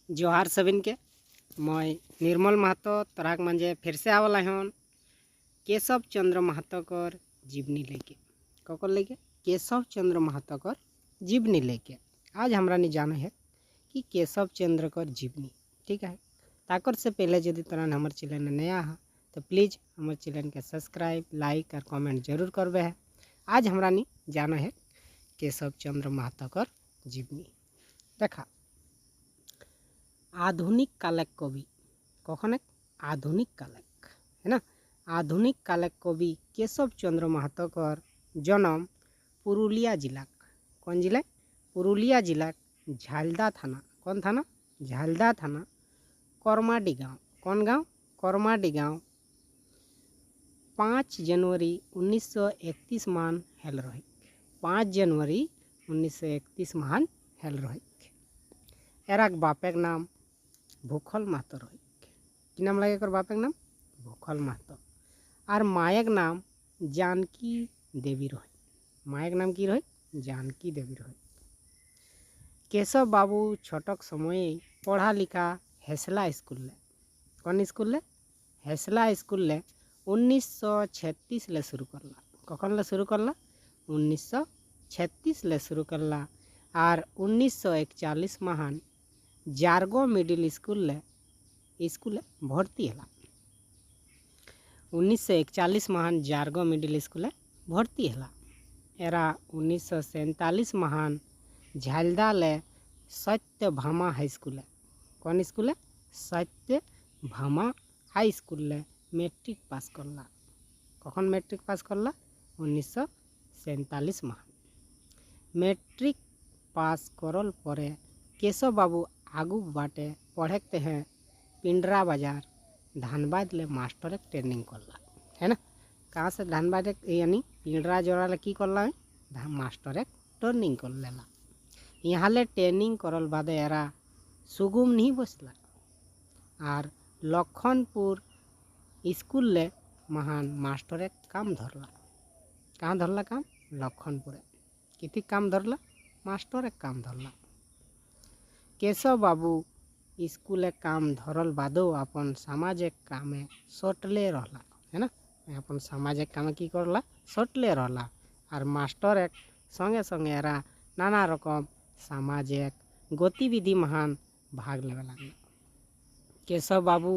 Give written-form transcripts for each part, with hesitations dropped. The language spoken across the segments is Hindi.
जोहार सबिन के मैं निर्मल महतो तराक मंजे फिर से आवला हन केशव चंद्र महतो कर जीवनी लेके ककर लेके केशव चंद्र महतो कर जीवनी लेके आज हमरा नहीं जाना है कि केशव चंद्र कर जीवनी। ठीक है, ताकर से पहले यदि तुरंत हमारे चैनल में नया है तो प्लीज़ हमारे चैनल के सब्सक्राइब लाइक और कमेंट जरूर करबे है। आज हमरा नहीं जाना है केशव चंद्र महतो कर जीवनी। देखा आधुनिक कालक कवि कखन आधुनिक कालक है ना। आधुनिक कालक कवि केशव चंद्र महतो कर जन्म पुरुलिया जिला कौन जिला पुरुलिया जिला झालदा थाना कौन थाना झालदा थाना करमाडी गाँव कौन गाँव करमाडी गाँव 5 जनवरी 1931 मान हेल रही 5 जनवरी 1931 मान हेल रही। एराक बापेक नाम भूखल महतो रही कि नाम लगे कर बापेक नाम भूखल महतो और मायक नाम जानकी देवी रही। मायक नाम की रही जानकी देवी रही। केशव बाबू छोटक समय पढ़ा लिखा हेसला स्कूल ले कौन स्कूल ले हेसला स्कूल ले 1936 ले शुरू करला कखन ले शुरू करला 1936 ले शुरू करला और 1941 महान जारगो मिडिल स्कूल भर्ती है 1941 महान जारगो मिडिल स्कूल भर्ती है। एरा 1947 महान झालदा ले सत्य भामा हाई स्कूल कौन स्कूल है सत्य Bhama high school matric pass करला कखन मैट्रिक पास करला 1947 महान मैट्रिक पास करल परे केशव बाबू आगू बाटे पढ़ते हैं पिंडरा बाजार धानबाद ले मास्टर ट्रेनिंग करला है ना। कहाँ से धानबाद यानी पिंडरा जोड़ा की करला है मास्टर ट्रेनिंग कर लेला। यहाँ ले ट्रेनिंग करल बादे एरा सुगुम नहीं बसला और लखनपुर स्कूल ले महान मास्टर काम धरला। कहाँ धरला काम लखनपुर किति काम धरला मास्टर काम धरला। केशव बाबू स्कूल काम धरल बादो अपन सामाजिक काम सटले रहला है ना। अपन सामाजिक काम की करला सटले रहला और मास्टर संगे संगे एरा नाना रकम सामाजिक गतिविधि महान भाग लेवे लागला। केशव बाबू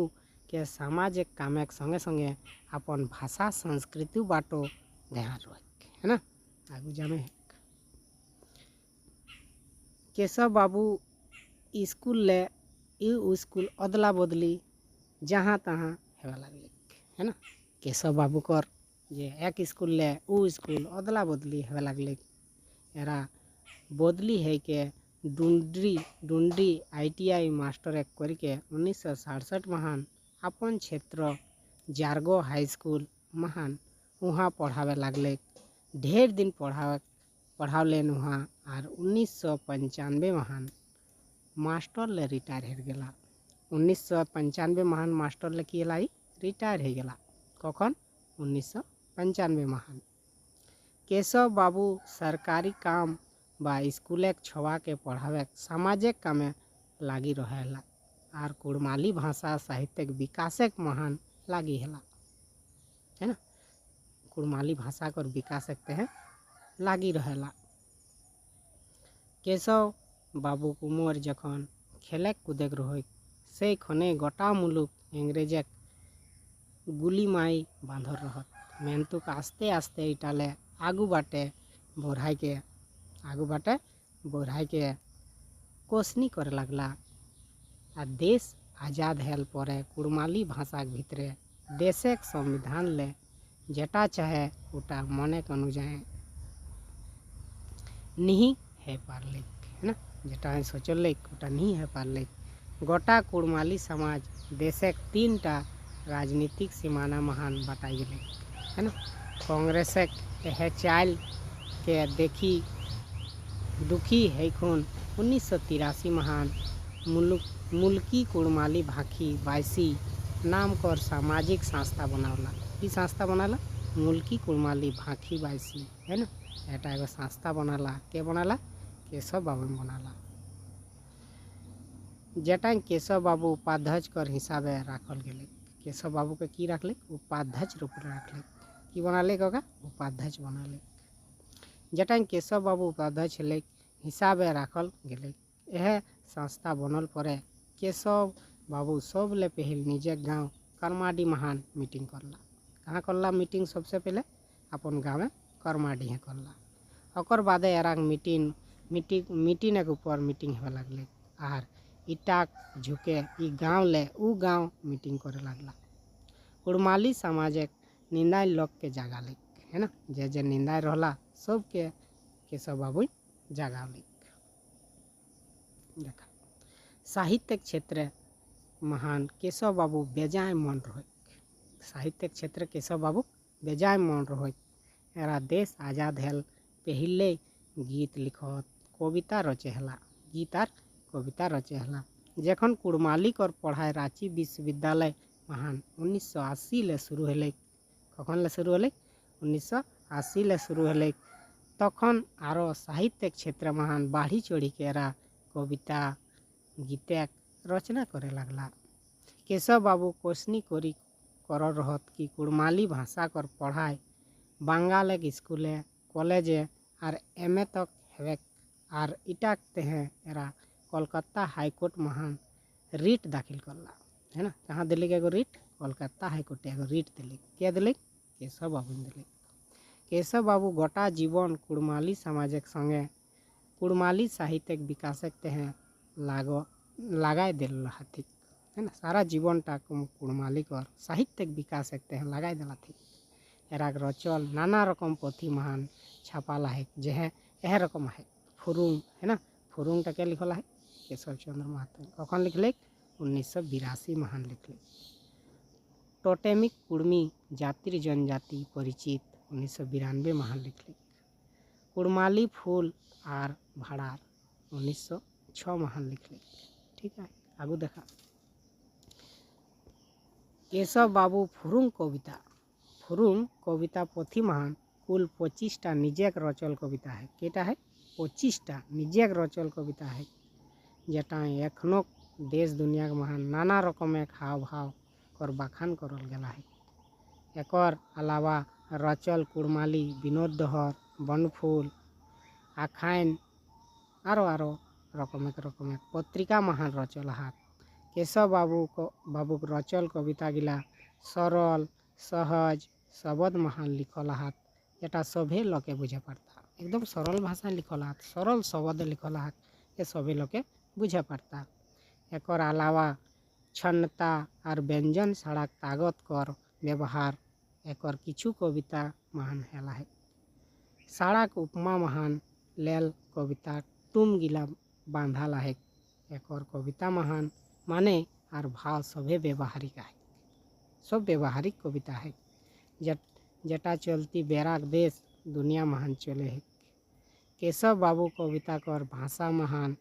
के सामाजिक काम संगे संगे अपन भाषा संस्कृति बाटो ध्यान रख है ना आगू जाने है। केशव बाबू स्कूल ले स्कूल अदला बदली जहाँ तहाँ हेवा लगले है ना। केशव बाबू कर जे एक स्कूल ले स्कूल अदला बदली हेवा लगले एरा बदली है के डुंडी ITI मास्टर करके 1967 महान अपन क्षेत्र जारगो हाई स्कूल महान वहाँ पढ़ावे लगले। ढेर दिन पढ़ावलेन वहाँ और 1995 महान मास्टर ले रिटायर हो गला। 1995 महान मास्टर ले कि रिटायर हो गला कखन 1995 महान। केशव बाबू सरकारी काम बा स्कूल छवा के पढ़ावे सामाजिक काम लागी रहेला और कुड़माली भाषा साहित्य विकासक महान लागी है ना। कुड़माली भाषा कर विकास हैं लागी रहेला। केशव बाबू कुमार जखन खेले कूदे रहे से खने गोटा मुलुक इंग्रेजक गुली माई बांधर रहत मेहनतुक आस्ते आस्ते इटाले आगू बाटे बढ़ाई के कोसनी करे लगला आ देश आज़ाद हेल परे कुड़माली भाषा भितरे देशक संविधान ले जेटा चाहे उटा मने अनुजाए नहीं है पारले है ना। जेटा सोचल ओटा नहीं है पारले गोटा कुड़माली समाज देशक 3टा राजनीतिक सीमाना महान बटाई गए है ना। कांग्रेसक यह चाल के देखी दुखी है खून 1983 महान मुल्की कुड़माली भाखी बाईसी नाम कर सामाजिक संस्था बनावला। ये संस्था बनाला मुल्की कुड़माली भाखी बाईसी है ना। एटा एगो संस्था बनाला के बनाला केशव बाबू बनाला। जेटा केशव बाबू उपाध्यक्ष कर हिसाबे राखल गेले। केशव बाबू के की रखले उपाध्यक्ष रूप में रखले कि बनाले का उपाध्यक्ष बनाले जेटा केशव बाबू उपाध्यक्ष ले हिसाबे राखल गेले। यह संस्था बनल पर केशव बाबू सब ले पहल निजे गाँव करमाडी महान मीटिंग करला। कहाँ करला मीटिंग सबसे पहले अपन गाँव में करमाडी है करला। ओकर बादे एराक मीटिंग के ऊपर मीटिंग होवे लगले आर इटाक झुके ई गाँव ले उ गाँव मीटिंग करे लगला। कुड़माली समाज निंदाई लोग के जगाले है ना, जे निंदाई रहला सबके केशव बाबू जगाले। देखा साहित्य क्षेत्र महान केशव बाबू बेजाय मन रहे। साहित्य क्षेत्र केशव बाबू बेजाय मन रहे। एरा देश आज़ाद हेल पहले गीत लिखत कविता रचेहला गीत आर कविता रचेहला। जखन कुड़माली कर पढ़ाई रांची विश्वविद्यालय महान 1980 ले शुरू हेले। कखन ले शुरू हेले 1980 ले शुरू हेले। तखन आरो साहित्य क्षेत्र महान बाढ़ी चढ़ी के एरा कविता गीत रचना करे लगला। केशव बाबू कोशनी करी कर रहत कि कुड़माली भाषा कर पढ़ाई बंगाल स्कूले कॉलेजे आर एम ए तक हेवे आर इटाक तेहे एरा कोलकाता हाईकोर्ट महान रिट दाखिल करला है ना। कहाँ दिल्ली के एगो रिट कोलकाता हाईकोर्ट एगो रिट दिल्ली के दिल्ली केशव बाबू दिल्ली। केशव बाबू गोटा जीवन कुड़माली समाजक संगे कुड़माली साहित्यक विकासक तेहे लगाए दिल हाथी है ना। सारा जीवनटा कुड़माली कर साहित्यक विकासक तेहे लगाए दिला थी। एराक रचल नाना रकम पोथी महान छापाला है जे यह रकम है फुरुंग है ना। फुरुंग के लिखला है केशव चंद्र महतो। कखन लिखले 1982 महान लिखले। टोटेमिक कुड़मी जातिर जनजाति परिचित 1992 महान लिखले। कुड़माली फूल आर भाड़ार 1906 महान लिखले। ठीक है आगू देखा केशव बाबू फुरुंग कविता पोथी महान कुल 25टा निजेक रचल कविता है। केटा है 25टा निजेक रचल कविता है जेटा एखनो देश दुनिया के महान नाना रकमें हाव भाव कर बखान करल गेला है। एकर अलावा रचल कुड़माली विनोद दहर बनफूल आखाइन आरो रकमें पत्रिका महान रचल हाथ। केशव बाबू रचल कविता गिला सरल सहज शब्द महान लिखल हाथ जेटा सभे लोके बुझे पड़ता। एकदम सरल भाषा लिखल हाथ सरल शब्द लिखल हाथ ये सभे लोके बुझे पड़ता। एकर अलावा छन्नता और व्यंजन सड़क तागत कर व्यवहार एकर किछु कविता महान हेला है। सड़क उपमा महान लेल कविता टूम गिला बांधाला है। एकर कविता महान माने और भाव सभे व्यवहारिक है सब व्यवहारिक कविता है जेटा चलती बेराक देश दुनिया महान चले है। केशव बाबू कविता कर भाषा महान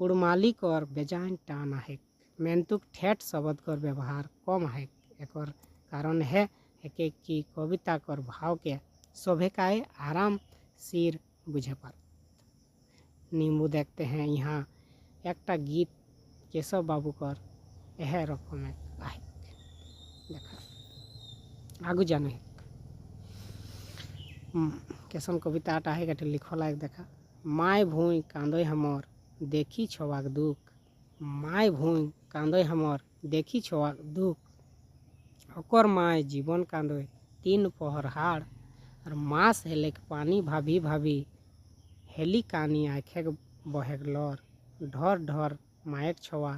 कुड़माली कर बेजान टान है। मेंतुक ठेठ शब्द कर व्यवहार कम है। एकर कारण है कि कविता कर भाव के सभे काए आराम सिर बुझे पर। नींबू देखते हैं यहाँ एक गीत केशव बाबू कर यह रकम है देखा आगू जाने कैसन कविता आटा है कटे लिखला एक देखा। माय भूई कांदोय हमर देखी छोवाक दुख माय भूई कांदोय हमर देखी छोवाक दुख ओकर माय जीवन कांदोय 3 पहर हाड़ और मास हेलेक पानी भाभी भाभी हेली कानी आँखेक बहेक लर ढर ढर मायक छोवा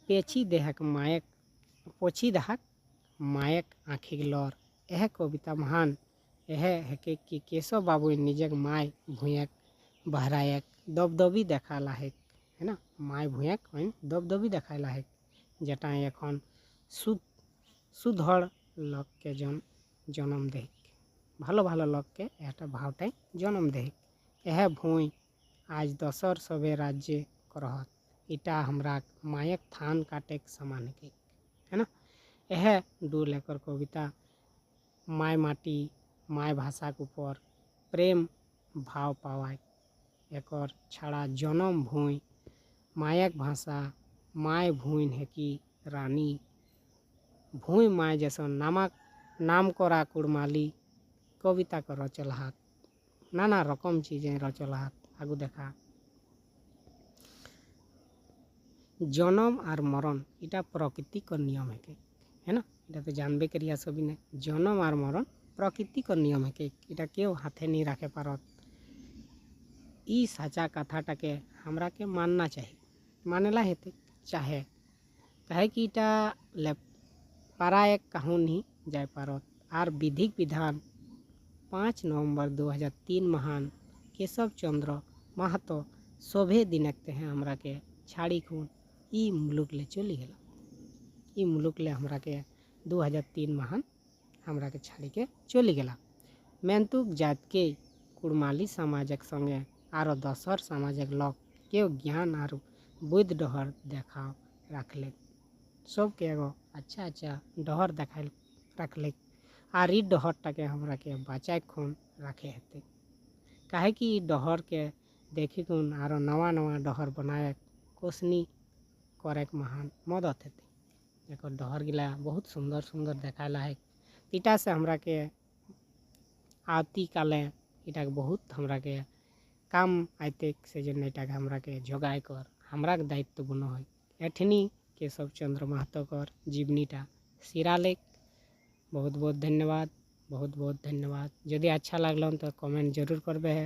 पेची देहक मायक पोछी दहक मायक आँखिक लर। यह कविता महान यह है कि केशव बाबू निजक माय भूयक बहरायक दबदबी देखाला है ना। माय भूयक दबदबी देखाला है जेटा एखन सुधड़ लोक के जन्म दे भालो भालो लोक के एटा भावटाई जन्म दे। यह भूई आज दसर सबे राज्य करहत इटा हमरा मायक थान काटे समान है ना। यह डूल एकर कविता माय माटी माय भाषा के ऊपर प्रेम भाव पावाय। एकर छाड़ा जन्म भूई मायक भाषा माय भूइन है कि रानी भूई माय जैसा नामक नाम करा कुड़माली कविता को रचल हाथ नाना रकम चीज़ें रचल हाथ आगू देखा जन्म और मरण इटा प्रकृति का नियम है ना इटा तो जानबे करिया सभी ने जन्म और मरण प्रकृति का नियम है इटा क्यों हाथे नहीं रखे पारत ई साचा कथाटा के हमरा के मानना चाहिए मानेला हेते चाहे कहे कि इटा ले पारा एक कहानी जाय पारत और विधिक विधान 5 नवंबर 2003 महान केशव चंद्र महतो शोभे दिनकते हैं हमरा के छाड़ी खून ई मुलुक ले चली गला ई मुलुक ले हमरा के 2003 महान हमरा के छाड़ी के चली गला मेंतुक जात के कुड़माली समाजक संगे आरो दसर समाजक लोग के ज्ञान और बुद्ध डहर देखा रखले सब के एगो अच्छा अच्छा डहर देखा रखले आर ई डहरटा के हमरा के बचाए खून रखे हेते काहे कि डहर के देखी खून आरो नवा नवा डहर बनाए कोसनी करे महान मदद हेते देखो डहर गिला बहुत सुंदर सुंदर देखाला है इटा से हमरा के आती काले इटा के बहुत हमरा के काम आते से जन इटा के हमरा के जोगाए कर हमरा के दायित्व बनो है एठनी केशव चंद्र महतो कर जीवनीटा सिरालेख बहुत बहुत धन्यवाद यदि अच्छा लगल तो कमेंट जरूर करबे है